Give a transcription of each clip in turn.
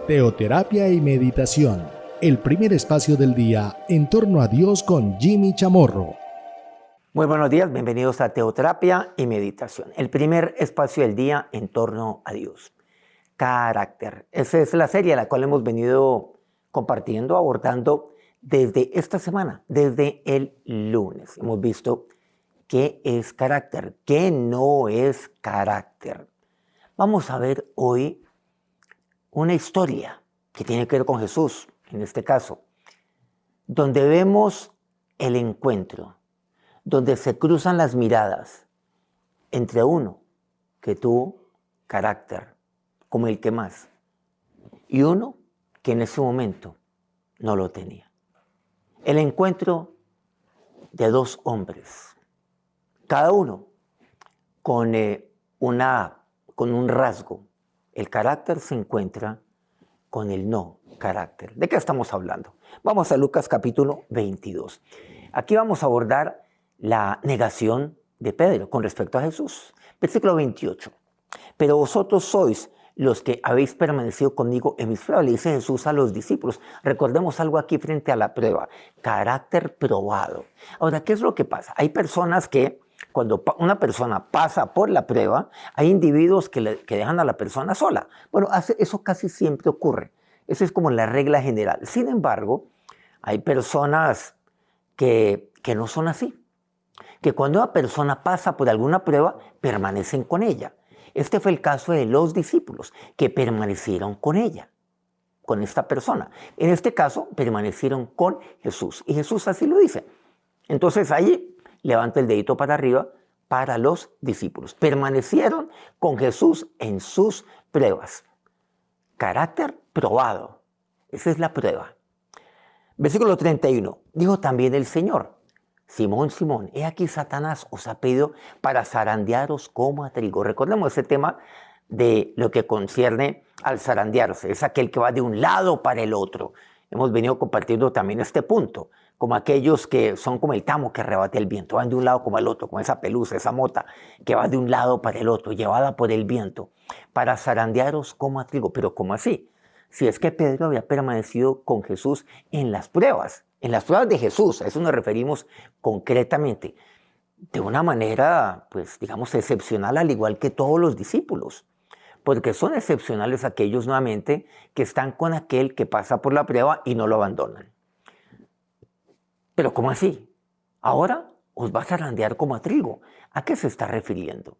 Teoterapia y meditación, el primer espacio del día en torno a Dios con Jimmy Chamorro. Muy buenos días, bienvenidos a Teoterapia y Meditación, el primer espacio del día en torno a Dios. Carácter. Esa es la serie a la cual hemos venido compartiendo, abordando desde esta semana, desde el lunes. Hemos visto qué es carácter, qué no es carácter. Vamos a ver hoy una historia que tiene que ver con Jesús, en este caso, donde vemos el encuentro, donde se cruzan las miradas entre uno que tuvo carácter, como el que más, y uno que en ese momento no lo tenía. El encuentro de dos hombres, cada uno con un rasgo. El carácter se encuentra con el no carácter. ¿De qué estamos hablando? Vamos a Lucas capítulo 22. Aquí vamos a abordar la negación de Pedro con respecto a Jesús. Versículo 28. Pero vosotros sois los que habéis permanecido conmigo en mis pruebas, le dice Jesús a los discípulos. Recordemos algo aquí frente a la prueba. Carácter probado. Ahora, ¿qué es lo que pasa? Hay personas que cuando una persona pasa por la prueba, hay individuos que dejan a la persona sola. Bueno, eso casi siempre ocurre. Esa es como la regla general. Sin embargo, hay personas que no son así. Que cuando una persona pasa por alguna prueba, permanecen con ella. Este fue el caso de los discípulos, que permanecieron con ella, con esta persona. En este caso, permanecieron con Jesús. Y Jesús así lo dice. Entonces ahí levanta el dedito para arriba para los discípulos. Permanecieron con Jesús en sus pruebas. Carácter probado. Esa es la prueba. Versículo 31. Dijo también el Señor: Simón, Simón, he aquí Satanás os ha pedido para zarandearos como a trigo. Recordemos ese tema de lo que concierne al zarandearse. Es aquel que va de un lado para el otro. Hemos venido compartiendo también este punto, como aquellos que son como el tamo que arrebata el viento. Van de un lado como al otro, como esa pelusa, esa mota que va de un lado para el otro, llevada por el viento, para zarandearos como a trigo. Pero ¿cómo así? Si es que Pedro había permanecido con Jesús en las pruebas de Jesús, a eso nos referimos concretamente, de una manera, pues digamos, excepcional, al igual que todos los discípulos, porque son excepcionales aquellos nuevamente que están con aquel que pasa por la prueba y no lo abandonan. Pero ¿cómo así? Ahora os vas a zarandear como a trigo. ¿A qué se está refiriendo?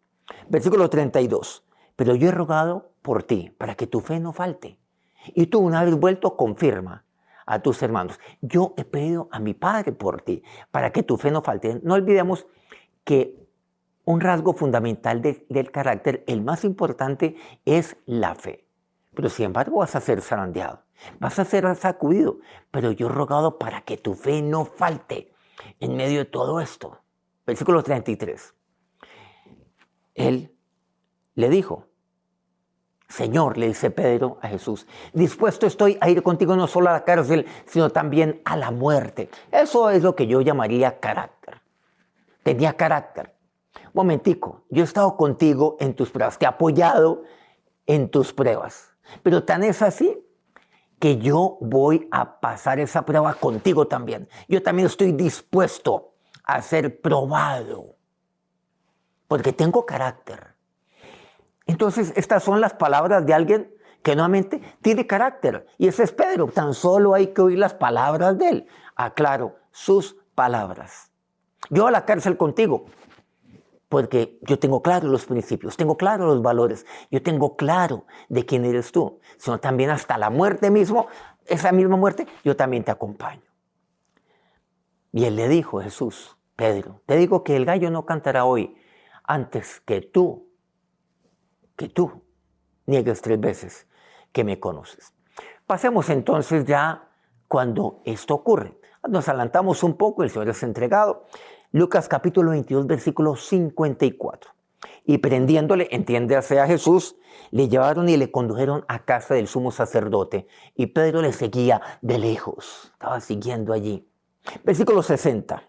Versículo 32. Pero yo he rogado por ti, para que tu fe no falte. Y tú, una vez vuelto, confirma a tus hermanos. Yo he pedido a mi Padre por ti, para que tu fe no falte. No olvidemos que un rasgo fundamental del carácter, el más importante, es la fe. Pero sin embargo vas a ser zarandeado, vas a ser sacudido. Pero yo he rogado para que tu fe no falte en medio de todo esto. Versículo 33. Él le dijo: Señor, le dice Pedro a Jesús, dispuesto estoy a ir contigo no solo a la cárcel, sino también a la muerte. Eso es lo que yo llamaría carácter. Tenía carácter. Momentico, yo he estado contigo en tus pruebas, te he apoyado en tus pruebas. Pero tan es así que yo voy a pasar esa prueba contigo también. Yo también estoy dispuesto a ser probado, porque tengo carácter. Entonces, estas son las palabras de alguien que nuevamente tiene carácter. Y ese es Pedro. Tan solo hay que oír las palabras de él. Aclaro, sus palabras. Yo a la cárcel contigo, porque yo tengo claro los principios, tengo claro los valores, yo tengo claro de quién eres tú. Sino también hasta la muerte mismo, esa misma muerte, yo también te acompaño. Y él le dijo, Jesús, Pedro, te digo que el gallo no cantará hoy antes que tú niegues 3 veces que me conoces. Pasemos entonces ya cuando esto ocurre. Nos adelantamos un poco, el Señor es entregado. Lucas capítulo 22, versículo 54. Y prendiéndole, entiéndase a Jesús, le llevaron y le condujeron a casa del sumo sacerdote. Y Pedro le seguía de lejos, estaba siguiendo allí. Versículo 60.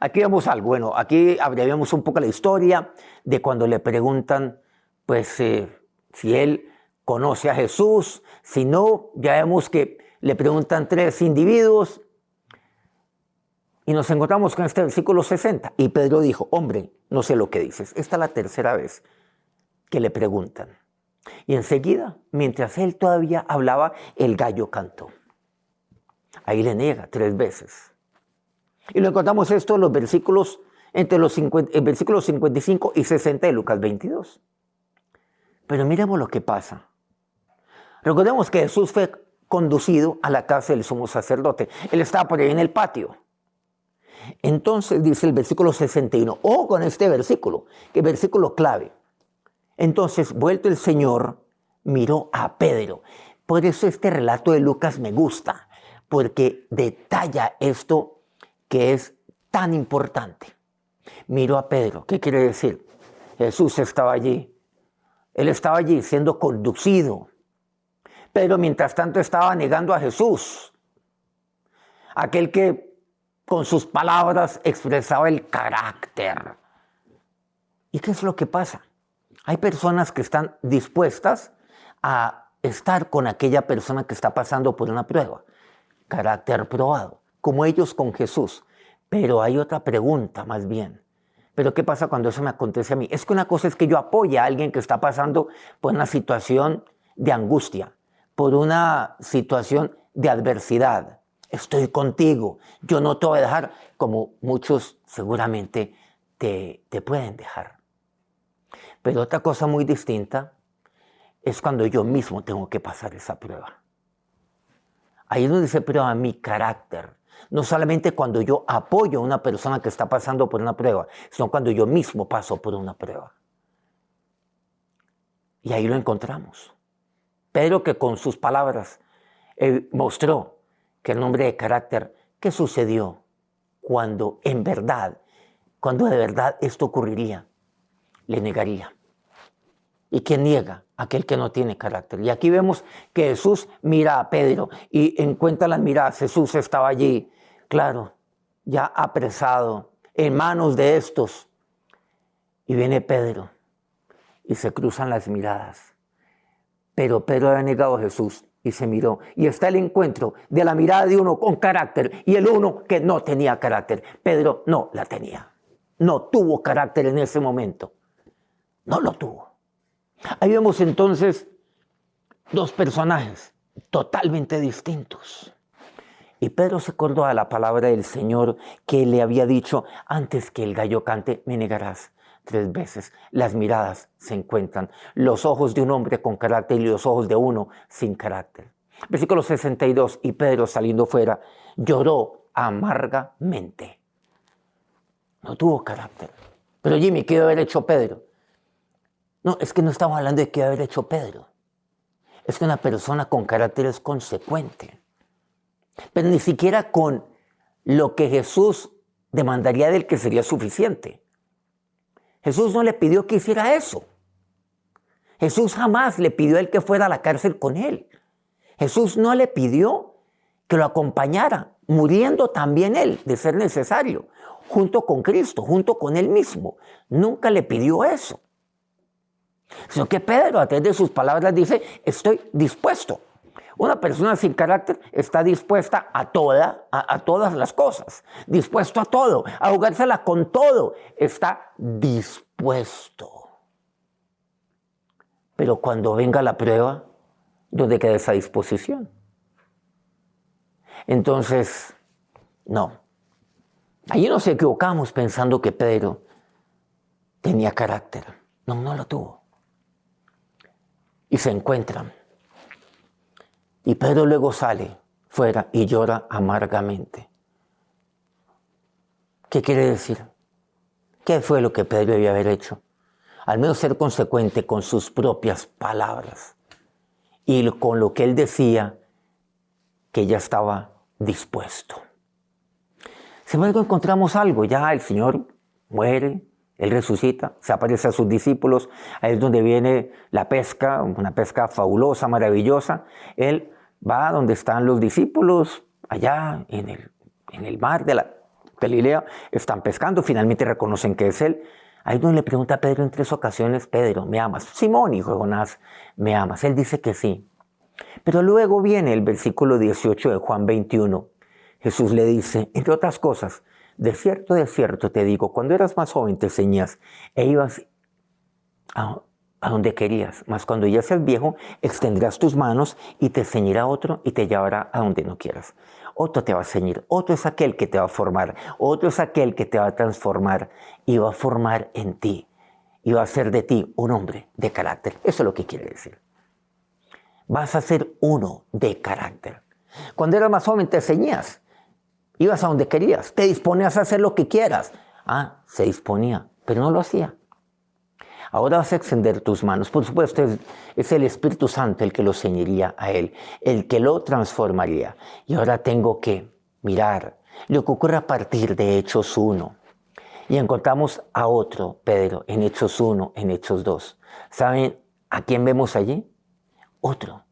Aquí vemos algo, bueno, aquí abreviamos un poco la historia de cuando le preguntan, pues, si él conoce a Jesús. Si no, ya vemos que le preguntan 3 individuos y nos encontramos con este versículo 60. Y Pedro dijo, hombre, no sé lo que dices. Esta es la tercera vez que le preguntan. Y enseguida, mientras él todavía hablaba, el gallo cantó. Ahí le niega 3 veces. Y lo encontramos esto en los versículos, versículos 55 y 60 de Lucas 22. Pero miremos lo que pasa. Recordemos que Jesús fue conducido a la casa del sumo sacerdote. Él estaba por ahí en el patio. Entonces dice el versículo 61, o con este versículo, que es versículo clave. Entonces, vuelto el Señor, miró a Pedro. Por eso este relato de Lucas me gusta, porque detalla esto que es tan importante. Miró a Pedro. ¿Qué quiere decir? Jesús estaba allí. Él estaba allí siendo conducido. Pedro, mientras tanto, estaba negando a Jesús. Aquel que con sus palabras expresaba el carácter. ¿Y qué es lo que pasa? Hay personas que están dispuestas a estar con aquella persona que está pasando por una prueba. Carácter probado, como ellos con Jesús. Pero hay otra pregunta más bien. ¿Pero qué pasa cuando eso me acontece a mí? Es que una cosa es que yo apoye a alguien que está pasando por una situación de angustia, por una situación de adversidad. Estoy contigo, yo no te voy a dejar, como muchos seguramente te pueden dejar. Pero otra cosa muy distinta es cuando yo mismo tengo que pasar esa prueba. Ahí es donde se prueba mi carácter. No solamente cuando yo apoyo a una persona que está pasando por una prueba, sino cuando yo mismo paso por una prueba. Y ahí lo encontramos. Pedro, que con sus palabras mostró que el nombre de carácter, ¿qué sucedió cuando en verdad, cuando de verdad esto ocurriría? Le negaría. ¿Y quién niega? Aquel que no tiene carácter. Y aquí vemos que Jesús mira a Pedro y encuentra las miradas. Jesús estaba allí, claro, ya apresado, en manos de estos. Y viene Pedro y se cruzan las miradas. Pero Pedro había negado a Jesús y se miró. Y está el encuentro de la mirada de uno con carácter y el uno que no tenía carácter. Pedro no la tenía. No tuvo carácter en ese momento. No lo tuvo. Ahí vemos entonces 2 personajes totalmente distintos. Y Pedro se acordó a la palabra del Señor que le había dicho, antes que el gallo cante, me negarás 3 veces. Las miradas se encuentran. Los ojos de un hombre con carácter y los ojos de uno sin carácter. Versículo 62, y Pedro saliendo fuera lloró amargamente. No tuvo carácter. Pero Jimmy, ¿qué debe haber hecho Pedro? No, es que no estamos hablando de qué haber hecho Pedro. Es que una persona con carácter es consecuente. Pero ni siquiera con lo que Jesús demandaría de él, que sería suficiente. Jesús no le pidió que hiciera eso. Jesús jamás le pidió a él que fuera a la cárcel con él. Jesús no le pidió que lo acompañara, muriendo también él, de ser necesario, junto con Cristo, junto con él mismo. Nunca le pidió eso. Sino que Pedro, a través de sus palabras, dice, estoy dispuesto. Una persona sin carácter está dispuesta a todas las cosas, dispuesto a todo, a jugársela con todo, está dispuesto. Pero cuando venga la prueba, ¿dónde queda esa disposición? Entonces, no. Allí nos equivocamos pensando que Pedro tenía carácter. No, no lo tuvo. Y se encuentran. Y Pedro luego sale fuera y llora amargamente. ¿Qué quiere decir? ¿Qué fue lo que Pedro debía haber hecho? Al menos ser consecuente con sus propias palabras y con lo que él decía, que ya estaba dispuesto. Sin embargo, encontramos algo. Ya el Señor muere, Él resucita, se aparece a sus discípulos. Ahí es donde viene la pesca, una pesca fabulosa, maravillosa. Él va donde están los discípulos, allá en el mar de la Galilea, están pescando, finalmente reconocen que es Él. Ahí donde le pregunta a Pedro en 3 ocasiones, Pedro, ¿me amas? Simón, hijo de Jonás, ¿me amas? Él dice que sí. Pero luego viene el versículo 18 de Juan 21. Jesús le dice, entre otras cosas, de cierto te digo, cuando eras más joven te ceñías e ibas a donde querías, mas cuando ya seas viejo, extenderás tus manos y te ceñirá otro y te llevará a donde no quieras. Otro te va a ceñir, otro es aquel que te va a formar, otro es aquel que te va a transformar y va a formar en ti y va a hacer de ti un hombre de carácter. Eso es lo que quiere decir. Vas a ser uno de carácter. Cuando eras más joven te ceñías, ibas a donde querías, te disponías a hacer lo que quieras. Se disponía, pero no lo hacía. Ahora vas a extender tus manos. Por supuesto, es el Espíritu Santo el que lo ceñiría a él, el que lo transformaría. Y ahora tengo que mirar lo que ocurre a partir de Hechos 1. Y encontramos a otro Pedro en Hechos 1, en Hechos 2. ¿Saben a quién vemos allí? Otro.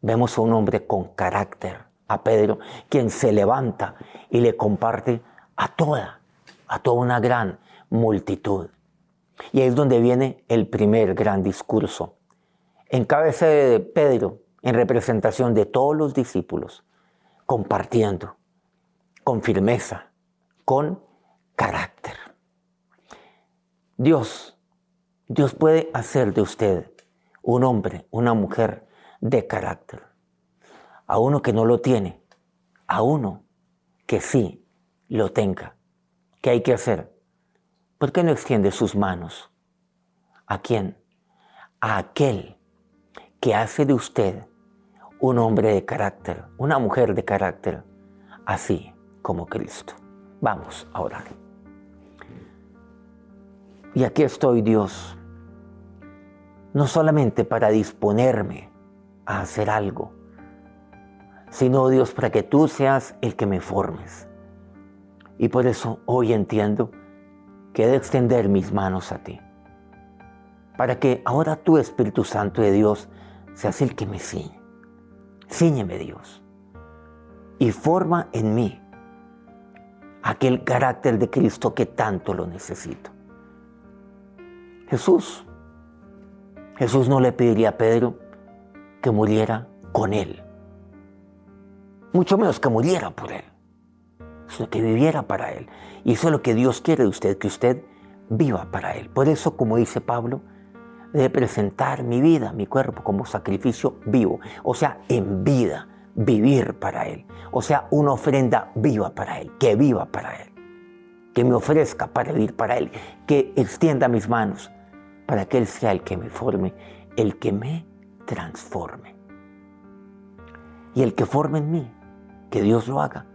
Vemos a un hombre con carácter, a Pedro, quien se levanta y le comparte a toda una gran multitud. Y ahí es donde viene el primer gran discurso. En cabeza de Pedro, en representación de todos los discípulos, compartiendo con firmeza, con carácter. Dios puede hacer de usted un hombre, una mujer de carácter. A uno que no lo tiene, a uno que sí lo tenga. ¿Qué hay que hacer? ¿Por qué no extiende sus manos? ¿A quién? A aquel que hace de usted un hombre de carácter, una mujer de carácter, así como Cristo. Vamos a orar. Y aquí estoy, Dios, no solamente para disponerme a hacer algo, sino, Dios, para que tú seas el que me formes. Y por eso hoy entiendo que he de extender mis manos a ti, para que ahora tú, Espíritu Santo de Dios, seas el que me ciñe. Cíñeme, Dios, y forma en mí aquel carácter de Cristo que tanto lo necesito. Jesús no le pediría a Pedro que muriera con él, mucho menos que muriera por él, sino que viviera para él. Y eso es lo que Dios quiere de usted, que usted viva para él. Por eso, como dice Pablo, de presentar mi vida, mi cuerpo como sacrificio vivo, o sea, en vida, vivir para él, o sea, una ofrenda viva para él, que viva para él, que me ofrezca para vivir para él, que extienda mis manos para que él sea el que me forme, el que me transforme. Y el que forme en mí, que Dios lo haga,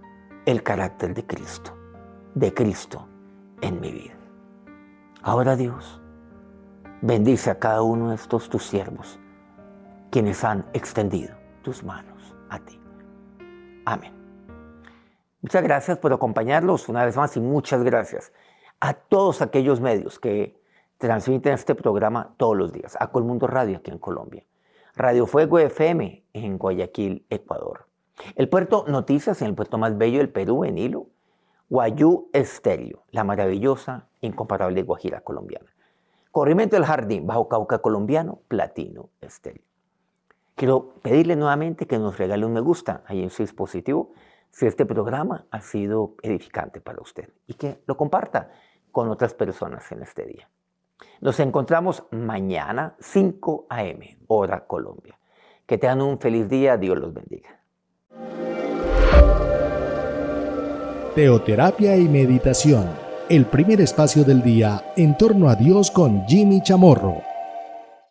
el carácter de Cristo en mi vida. Ahora, Dios, bendice a cada uno de estos tus siervos, quienes han extendido tus manos a ti. Amén. Muchas gracias por acompañarnos una vez más y muchas gracias a todos aquellos medios que transmiten este programa todos los días. A Colmundo Radio aquí en Colombia, Radio Fuego FM en Guayaquil, Ecuador. El Puerto Noticias en el puerto más bello del Perú, en Hilo. Guayú Estéreo, la maravillosa, incomparable Guajira colombiana. Corrimiento del Jardín, Bajo Cauca colombiano, Platino Estéreo. Quiero pedirle nuevamente que nos regale un me gusta ahí en su dispositivo si este programa ha sido edificante para usted y que lo comparta con otras personas en este día. Nos encontramos mañana 5 a.m. hora Colombia. Que tengan un feliz día, Dios los bendiga. Teoterapia y meditación, el primer espacio del día en torno a Dios con Jimmy Chamorro.